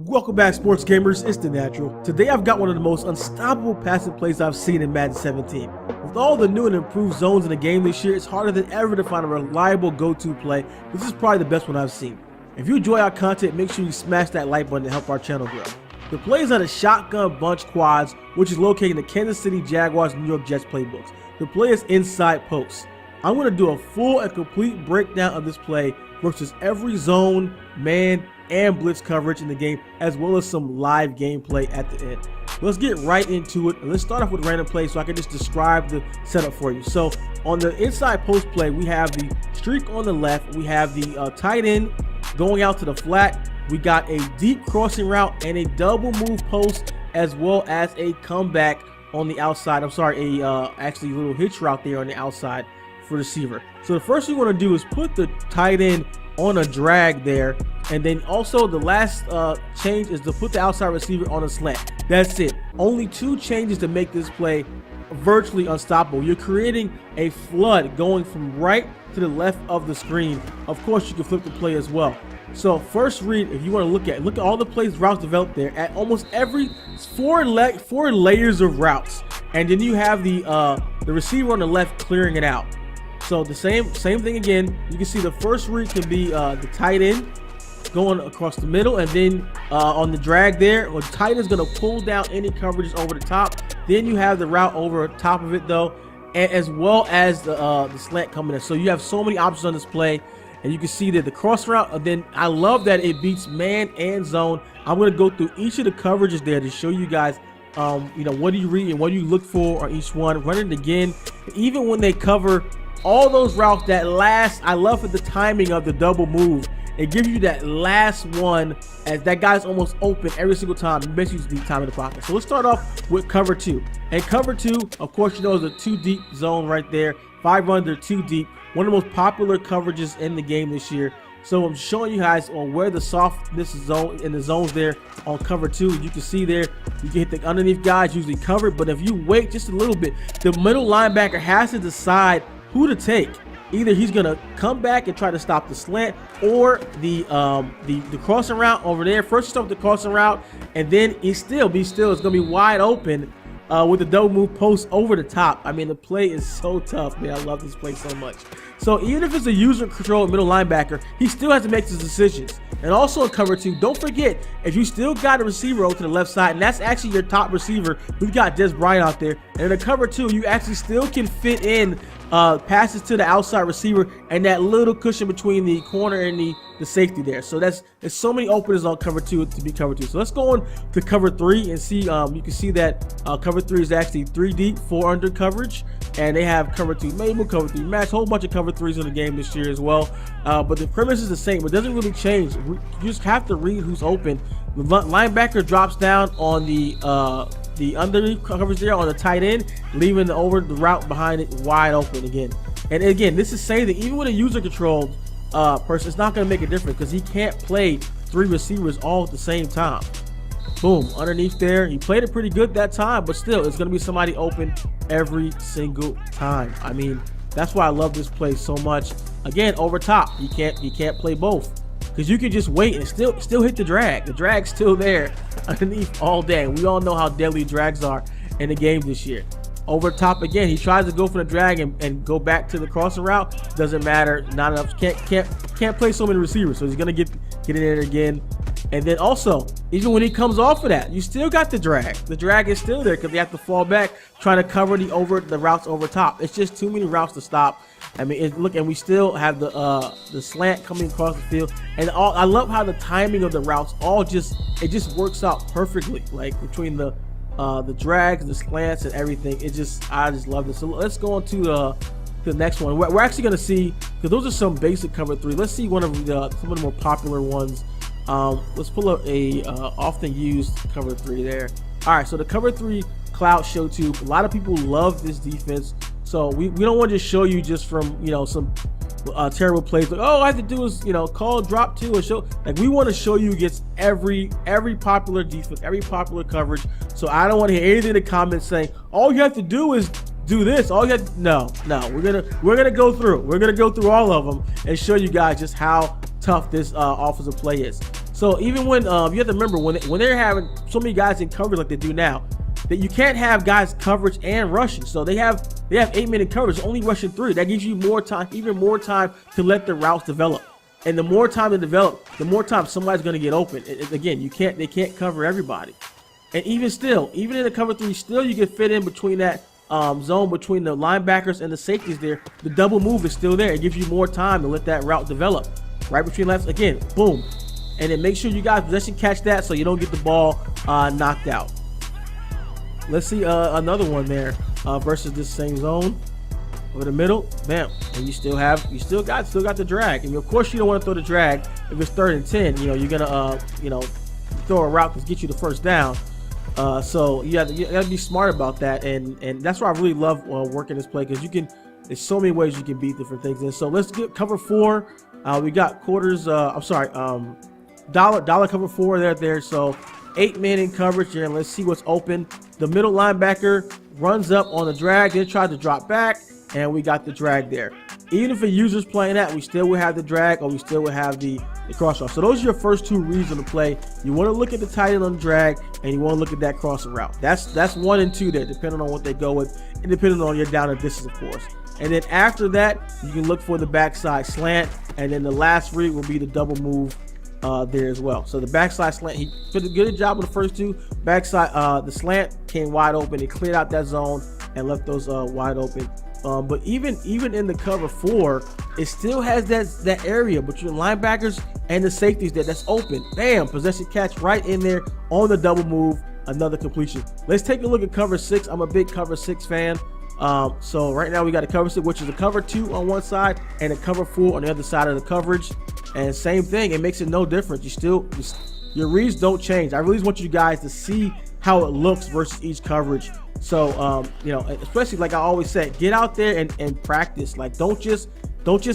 Welcome back, sports gamers. It's The Natural. Today I've got one of the most unstoppable passing plays I've seen in Madden 17. With all the new and improved zones in the game this year, it's harder than ever to find a reliable go-to play. This is probably the best one I've seen. If you enjoy our content, make sure you smash that like button to help our channel grow. The play is on the shotgun bunch quads, which is located in the Kansas City Jaguars New York Jets playbooks. The play is inside post. I'm going to do a full and complete breakdown of this play versus every zone, man, and blitz coverage in the game, as well as some live gameplay at the end. Let's get right into it, and let's start off with random plays so I can just describe the setup for you. So on the inside post play, we have the streak on the left, we have the tight end going out to the flat, we got a deep crossing route and a double move post, as well as a comeback on the outside. I'm sorry, actually a little hitch route there on the outside for the receiver. So the first thing we want to do is put the tight end on a drag there, and then also the last change is to put the outside receiver on a slant. That's it. Only two changes to make this play virtually unstoppable. You're creating a flood going from right to the left of the screen. Of course, you can flip the play as well. So first read, if you want to look at all the plays routes developed there at almost every four layers of routes, and then you have the receiver on the left clearing it out. So the same thing again. You can see the first read can be the tight end going across the middle, and then on the drag there, the tight end is going to pull down any coverages over the top. Then you have the route over top of it though, and as well as the slant coming in. So you have so many options on this play, and you can see that the cross route. And then I love that it beats man and zone. I'm going to go through each of the coverages there to show you guys what do you read and what do you look for on each one. Run it again, even when they cover all those routes, that last, I love for the timing of the double move. It gives you that last one as that guy's almost open every single time. You basically use the time in the pocket. So let's start off with cover two. And cover two, of course, you know, is a 2 deep zone right there. 5 under, 2 deep. One of the most popular coverages in the game this year. So I'm showing you guys on where the softness zone in the zones there on cover two. You can see there, you can hit the underneath guys usually covered, but if you wait just a little bit, the middle linebacker has to decide who to take. Either he's gonna come back and try to stop the slant, or the crossing route over there. First you start with the crossing route, and then it's gonna be wide open with the double move post over the top. I mean, the play is so tough, man. I love this play so much. So even if it's a user control middle linebacker, he still has to make his decisions. And also in cover two, don't forget, if you still got a receiver over to the left side, and that's actually your top receiver, we've got Des Bryant out there, and in cover two, you actually still can fit in passes to the outside receiver and that little cushion between the corner and the safety there. So there's so many openings on cover two to be cover two. So let's go on to cover three and see. You can see that cover three is actually 3 deep, 4 under coverage, and they have cover two Mabel, cover three match, whole bunch of cover threes in the game this year as well. But the premise is the same. It doesn't really change. You just have to read who's open. The linebacker drops down on the underneath coverage there on the tight end, leaving the route behind it wide open again. And again, this is saying that even with a user controlled person, it's not going to make a difference because he can't play 3 receivers all at the same time. Boom, underneath there, he played it pretty good that time, but still, it's going to be somebody open every single time. I mean, that's why I love this play so much. Again, over top, you can't play both, because you can just wait and still hit the drag. The drag's still there underneath all day. We all know how deadly drags are in the game this year. Over top again, he tries to go for the drag and go back to the crossing route. Doesn't matter. Not enough. Can't play so many receivers. So he's gonna get in there again. And then also, even when he comes off of that, you still got the drag. The drag is still there because you have to fall back trying to cover the routes over top. It's just too many routes to stop. I mean, look, and we still have the slant coming across the field, and I love how the timing of the routes it just works out perfectly. Like between the drags, the slants, and everything. I just love this. So let's go on to the next one. We're actually going to see, because those are some basic cover three. Let's see some of the more popular ones. Let's pull up a often used cover three there. All right, so the cover three cloud show tube. A lot of people love this defense. So we don't want to just show you just from some terrible plays like, oh, all I have to do is call drop two or show. Like, we want to show you against every popular defense, every popular coverage. So I don't want to hear anything in the comments saying all you have to do is do this. All you have to, no, we're gonna go through all of them and show you guys just how tough this offensive play is. So even when you have to remember when they're having so many guys in coverage like they do now, that you can't have guys coverage and rushing. So they have 8-man in coverage, only rushing 3. That gives you more time, even more time to let the routes develop. And the more time they develop, the more time somebody's going to get open. Again, they can't cover everybody. And even in the cover 3, still you can fit in between that zone between the linebackers and the safeties there. The double move is still there. It gives you more time to let that route develop. Right between lefts, again, boom. And then make sure you guys possession catch that so you don't get the ball knocked out. Let's see another one there versus this same zone over the middle. Bam. And you still got the drag. And of course you don't want to throw the drag if it's 3rd and 10. You know, you're gonna throw a route to get you the first down. So you gotta be smart about that, and that's why I really love working this play, because there's so many ways you can beat different things. And so let's get cover 4. We got quarters. Dollar cover 4 there. So 8-man in coverage here, and let's see what's open. The middle linebacker runs up on the drag, then tries to drop back, and we got the drag there. Even if a user's playing that, we still will have the drag, or we still will have the crossover. So those are your first 2 reads on the play. You want to look at the tight end on the drag, and you want to look at that crosser route. That's 1 and 2 there, depending on what they go with, and depending on your down and distance, of course. And then after that, you can look for the backside slant, and then the last read will be the double move there as well. So the backside slant, he did a good job with the first 2. Backside, the slant came wide open. He cleared out that zone and left those wide open. But even in the cover 4, it still has that area between linebackers and the safeties that's open. Bam, possession catch right in there on the double move, another completion. Let's take a look at cover 6. I'm a big cover 6 fan. So right now we got a cover 6, which is a cover 2 on one side and a cover 4 on the other side of the coverage. And same thing, it makes it no different. Your reads don't change. I really just want you guys to see how it looks versus each coverage. So especially like I always say, get out there and practice. Like don't just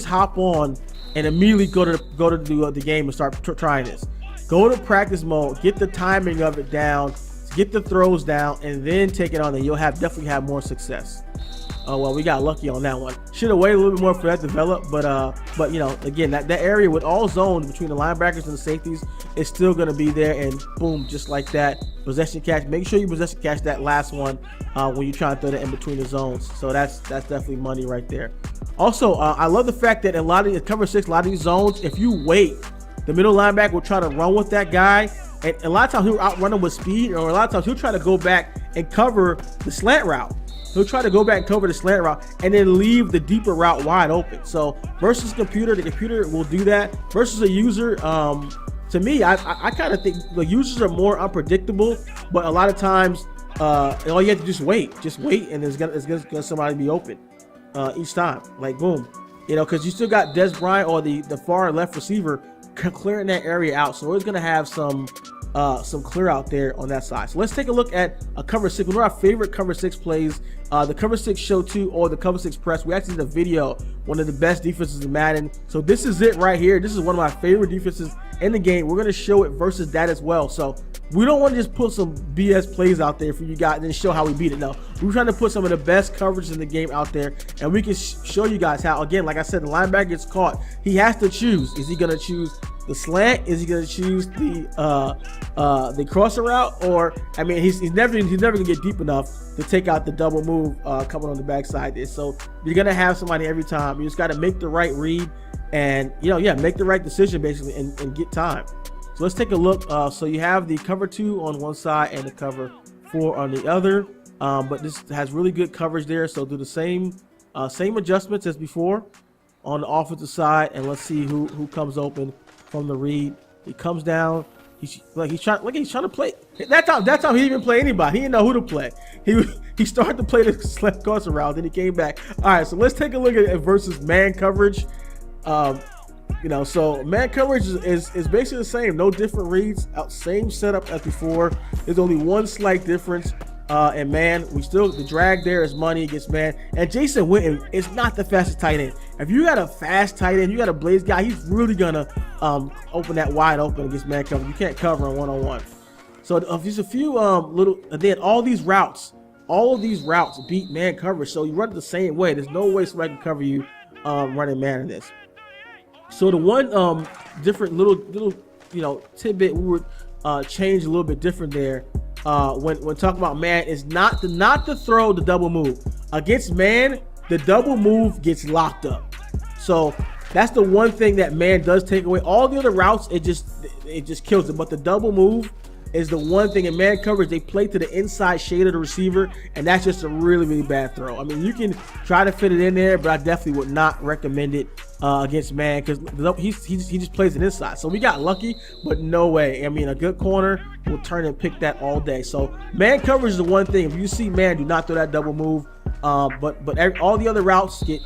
hop on and immediately go to the game and start trying this. Go to practice mode, get the timing of it down, get the throws down, and then take it on, and you'll definitely have more success. Well, we got lucky on that one. Should have waited a little bit more for that to develop, but again, that area with all zones between the linebackers and the safeties is still going to be there, and boom, just like that, possession catch. Make sure you possession catch that last one when you try to throw that in between the zones. So that's definitely money right there. Also, I love the fact that a lot of cover 6, a lot of these zones, if you wait, the middle linebacker will try to run with that guy, and a lot of times he'll outrun him with speed, or a lot of times he'll try to go back and cover the slant route. He'll try to go back and cover the slant route and then leave the deeper route wide open. So versus the computer will do that. Versus a user, to me, I kind of think the users are more unpredictable, but a lot of times all you have to just wait, and it's gonna somebody be open each time. Like boom, because you still got Des Bryant or the far left receiver clearing that area out. So it's gonna have some clear out there on that side. So let's take a look at a cover 6. One of our favorite cover 6 plays, the cover 6 show 2 or the cover 6 press. We actually did a video, one of the best defenses in Madden. So this is it right here. This is one of my favorite defenses in the game. We're going to show it versus that as well. So we don't want to just put some BS plays out there for you guys and then show how we beat it. No, we're trying to put some of the best coverage in the game out there, and we can show you guys how. Again, like I said, the linebacker gets caught. He has to choose. Is he going to choose the slant? Is he going to choose the crosser route? Or he's never gonna get deep enough to take out the double move coming on the backside there. So you're gonna have somebody every time. You just got to make the right read and make the right decision basically, and get time. So let's take a look. So you have the cover 2 on one side and the cover 4 on the other, but this has really good coverage there. So do the same adjustments as before on the offensive side, and let's see who comes open from the read. He comes down. He's trying to play. That time he didn't even play anybody. He didn't know who to play. He started to play the left crosser route, then he came back. All right, so let's take a look at it versus man coverage. So man coverage is basically the same. No different reads. Same setup as before. There's only one slight difference. And man, the drag there is money against man. And Jason Witten is not the fastest tight end. If you got a fast tight end, you got a blaze guy, he's really gonna open that wide open against man coverage. You can't cover him one-on-one. So there's a few then all of these routes beat man coverage. So you run it the same way. There's no way somebody can cover you running man in this. So the one different little tidbit we would change a little bit different there. When talking about man, is not to throw the double move against man. The double move gets locked up. So that's the one thing that man does take away. All the other routes, it just kills it. But the double move is the one thing in man coverage. They play to the inside shade of the receiver, and that's just a really, really bad throw. I mean, you can try to fit it in there, but I definitely would not recommend it against man, because he just plays it inside. So we got lucky, but no way. I mean, a good corner will turn and pick that all day. So man coverage is the one thing. If you see man, do not throw that double move. But all the other routes get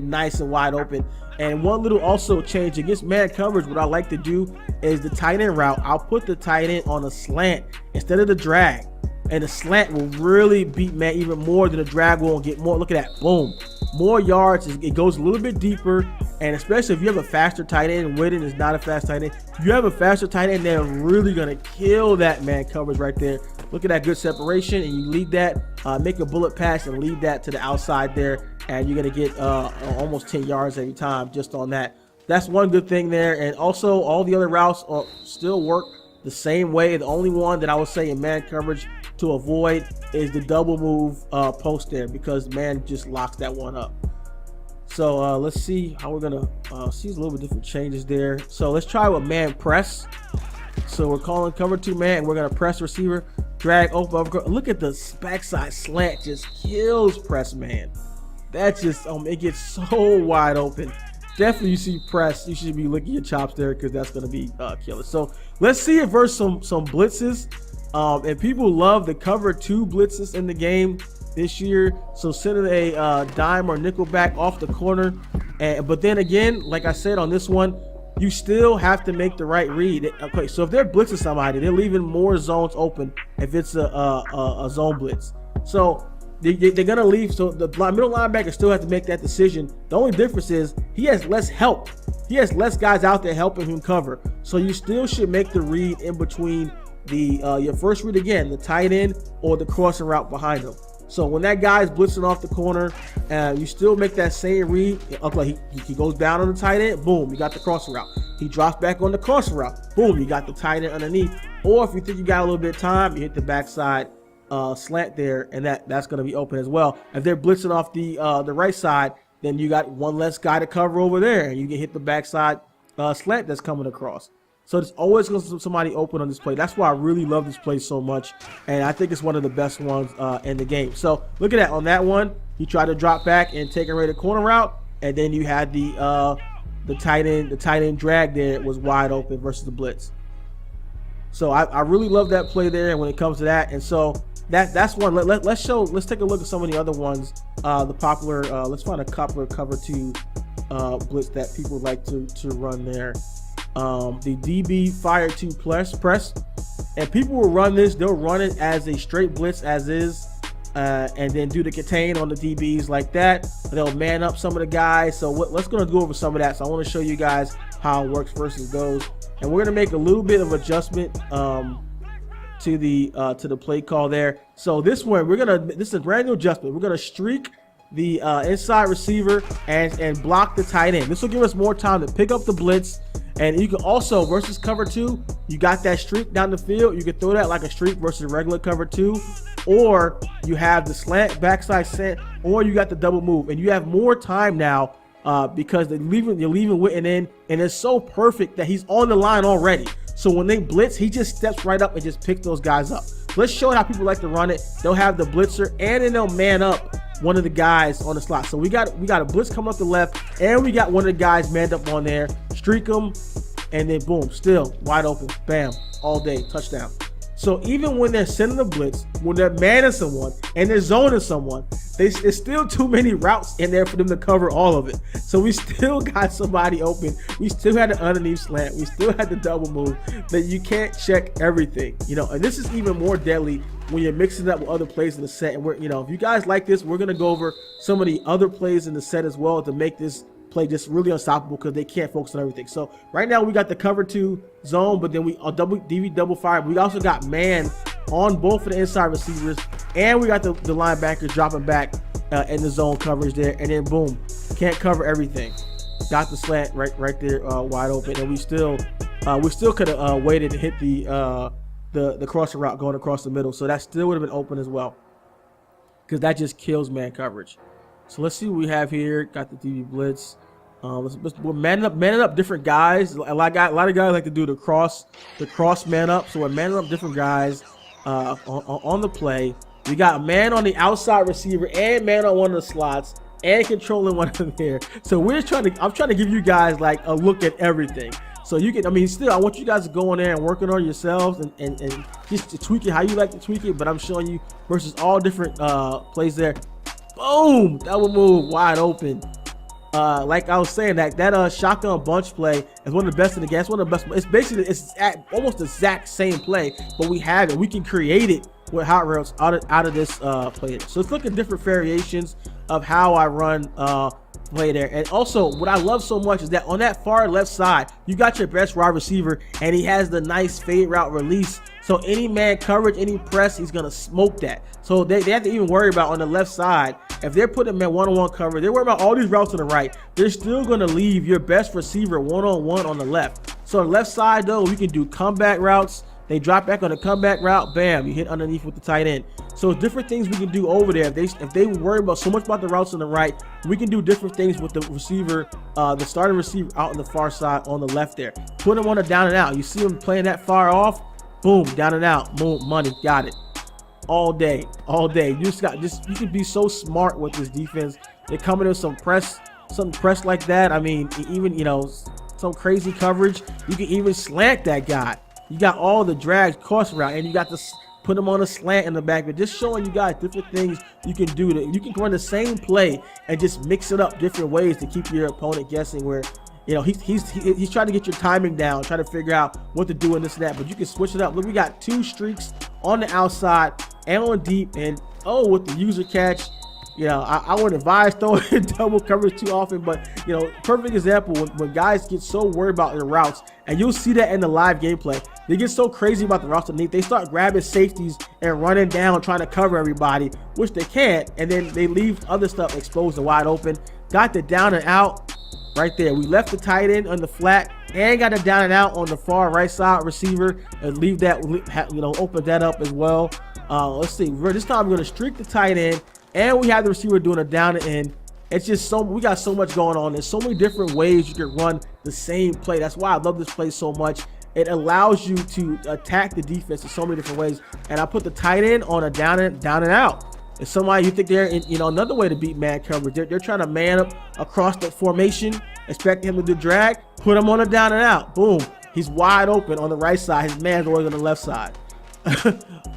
nice and wide open. And one little also change against man coverage, what I like to do is the tight end route. I'll put the tight end on a slant instead of the drag, and the slant will really beat man even more than the drag will, and get more. Look at that, boom, more yards. It goes a little bit deeper, and especially if you have a faster tight end. Witten is not a fast tight end. If you have a faster tight end, they're really gonna kill that man coverage right there. Look at that good separation, and you lead that, make a bullet pass and lead that to the outside there, and you're gonna get almost 10 yards every time just on that. That's one good thing there. And also all the other routes still work the same way. The only one that I would say in man coverage to avoid is the double move post there, because man just locks that one up. So let's see how we're gonna see a little bit different changes there. So let's try with man press. So we're calling cover 2 man, and we're gonna press receiver, drag open. Look at the backside slant, just kills press man. That just it gets so wide open. Definitely, you see press, you should be licking your chops there, because that's gonna be killer. So let's see it versus some blitzes. And people love the cover 2 blitzes in the game this year. So sending a dime or nickel back off the corner, but then again, like I said on this one, you still have to make the right read. Okay, so if they're blitzing somebody, they're leaving more zones open if it's a zone blitz. So they're gonna leave. So the middle linebacker still has to make that decision. The only difference is he has less help. He has less guys out there helping him cover. So you still should make the read in between your first read, again, the tight end or the crossing route behind him. So when that guy is blitzing off the corner, you still make that same read. Okay, he goes down on the tight end, boom, you got the crossing route. He drops back on the crossing route, boom, you got the tight end underneath. Or if you think you got a little bit of time, you hit the backside slant there, and that's going to be open as well. If they're blitzing off the right side, then you got one less guy to cover over there, and you can hit the backside slant that's coming across. So there's always going to be somebody open on this play. That's why I really love this play so much, and I think it's one of the best ones in the game. So look at that. On that one, he tried to drop back and take a rated corner route, and then you had the tight end drag there. It was wide open versus the blitz. So I really love that play there when it comes to that. And so that's one. Let's take a look at some of the other ones. The popular. Let's find a popular cover 2 blitz that people like to run there. The DB fire 2 press, and people will run this. They'll run it as a straight blitz as is, and then do the contain on the DBs like that. They'll man up some of the guys. So let's go over some of that. So I want to show you guys how it works versus those, and we're gonna make a little bit of adjustment to the play call there. So this one, this is a brand new adjustment. We're gonna streak the inside receiver and block the tight end. This will give us more time to pick up the blitz. And you can also, versus cover 2, you got that streak down the field. You can throw that like a streak versus regular cover 2, or you have the slant, backside slant, or you got the double move, and you have more time now because you're leaving Witten in, and it's so perfect that he's on the line already. So when they blitz, he just steps right up and just picks those guys up. Let's show how people like to run it. They'll have the blitzer, and then they'll man up one of the guys on the slot. So we got a blitz coming up the left, and we got one of the guys manned up on there. Streak them, and then boom, still wide open, bam, all day, touchdown. So even when they're sending the blitz, when they're manning someone and they're zoning someone, there's still too many routes in there for them to cover all of it. So we still got somebody open. We still had the underneath slant. We still had the double move. That you can't check everything, and this is even more deadly when you're mixing it up with other plays in the set. And if you guys like this, we're gonna go over some of the other plays in the set as well to make this play just really unstoppable, because they can't focus on everything. So right now we got the cover 2 zone, but then we DB double fire. We also got man on both of the inside receivers, and we got the linebackers dropping back in the zone coverage there, and then boom, can't cover everything. Got the slant right there wide open, and we still We still could have waited to hit the crossing route going across the middle, so that still would have been open as well, because that just kills man coverage. So let's see what we have here. Got the DB blitz. We're manning up different guys. A lot of guys like to do the cross man up. So we're manning up different guys on the play. We got a man on the outside receiver and man on one of the slots and controlling one of there. So I'm trying to give you guys like a look at everything. So you can, I mean, still, I want you guys to go in there and work it on yourselves and just to tweak it how you like to tweak it. But I'm showing you versus all different plays there. Boom! Double move, wide open. Like I was saying, that shotgun bunch play is one of the best in the game. It's one of the best. It's basically almost the exact same play, but we have it. We can create it with hot rails out of this play. So let's look at different variations of how I run play there. And also, what I love so much is that on that far left side, you got your best wide receiver, and he has the nice fade route release. So any man coverage, any press, he's gonna smoke that. So they have to even worry about on the left side. If they're putting man one-on-one coverage, they're worried about all these routes to the right. They're still gonna leave your best receiver one-on-one on the left. So on the left side though, we can do comeback routes. They drop back on the comeback route, bam, you hit underneath with the tight end. So different things we can do over there. If they worry about so much about the routes on the right, we can do different things with the receiver, the starting receiver out on the far side on the left there. Put him on a down and out. You see him playing that far off, boom, down and out, boom, money, got it. All day. You can be so smart with this defense. They're coming in some press like that. I mean, even, you know, some crazy coverage. You can even slant that guy. You got all the drag cross route, and you got to put him on a slant in the back. But just showing you guys different things you can do. You can run the same play and just mix it up different ways to keep your opponent guessing. Where, you know, he's trying to get your timing down, trying to figure out what to do in this and that. But you can switch it up. Look, we got two streaks on the outside and on deep, and with the user catch. You know, I wouldn't advise throwing double coverage too often, but, you know, perfect example when guys get so worried about their routes, and you'll see that in the live gameplay. They get so crazy about the routes underneath, they start grabbing safeties and running down, trying to cover everybody, which they can't, and then they leave other stuff exposed and wide open. Got the down and out right there. We left the tight end on the flat and got a down and out on the far right side receiver, and leave that, you know, open that up as well. Let's see. This time we're going to streak the tight end, and we have the receiver doing a down and in. It's just we got so much going on. There's so many different ways you can run the same play. That's why I love this play so much. It allows you to attack the defense in so many different ways. And I put the tight end on a down and out. If somebody you think they're in, you know, another way to beat man coverage, they're trying to man up across the formation, expecting him to do drag, put him on a down and out. Boom. He's wide open on the right side. His man's always on the left side.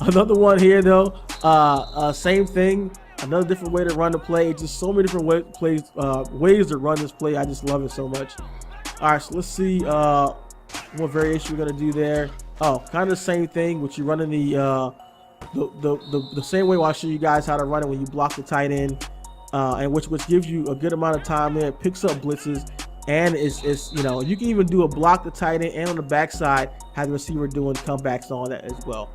Another one here though, same thing. Another different way to run the play. Just so many different ways to run this play. I just love it so much. All right, so let's see what variation we're gonna do there. Oh, kind of the same thing, which you run in the same way. I'll show you guys how to run it when you block the tight end, and which gives you a good amount of time there. It picks up blitzes, and it's you know, you can even do a block the tight end and on the backside have the receiver doing comebacks and all that as well.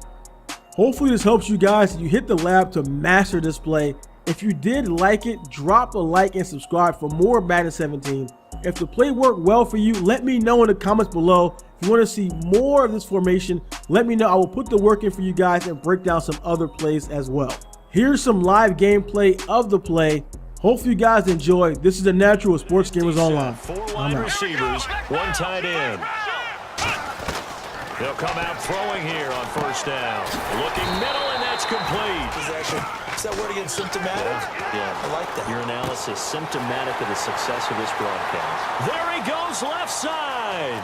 Hopefully this helps you guys. You hit the lab to master this play. If you did like it, drop a like and subscribe for more Madden 17. If the play worked well for you, let me know in the comments below. If you want to see more of this formation, let me know. I will put the work in for you guys and break down some other plays as well. Here's some live gameplay of the play. Hopefully you guys enjoy. This is the Natural Sports Gamers Online. 4 wide receivers, 1 tight end. They'll come out throwing here on first down. Looking middle, and that's complete. Possession. Is that word again, symptomatic? Yeah, I like that. Your analysis, symptomatic of the success of this broadcast. There he goes, left side.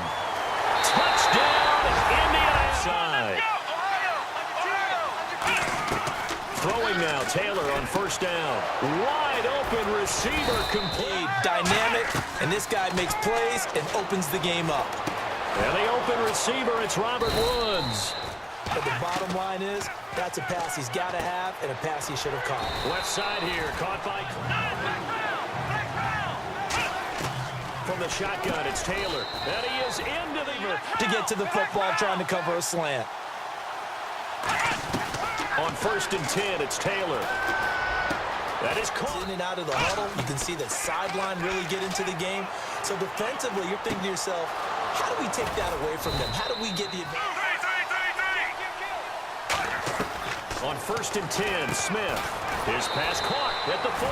Touchdown, Indiana side. Throwing now, Taylor on first down. Wide open receiver complete. Dynamic, and this guy makes plays and opens the game up. And the open receiver, it's Robert Woods. But the bottom line is, that's a pass he's got to have and a pass he should have caught. Left side here, caught by... From the shotgun, it's Taylor. And he is into the... To get to the football, trying to cover a slant. On 1st and 10, it's Taylor. That is caught. In and out of the huddle. You can see the sideline really get into the game. So defensively, you're thinking to yourself, How do we take that away from them? How do we get the advantage? On 1st and 10, Smith. His pass caught at the 4.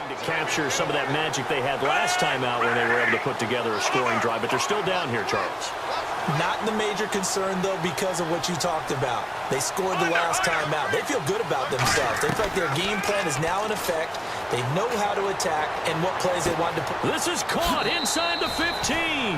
To capture some of that magic they had last time out when they were able to put together a scoring drive, but they're still down here, Charles. Not the major concern, though, because of what you talked about. They scored the last time out. They feel good about themselves. They feel like their game plan is now in effect. They know how to attack and what plays they want to put. This is caught inside the 15.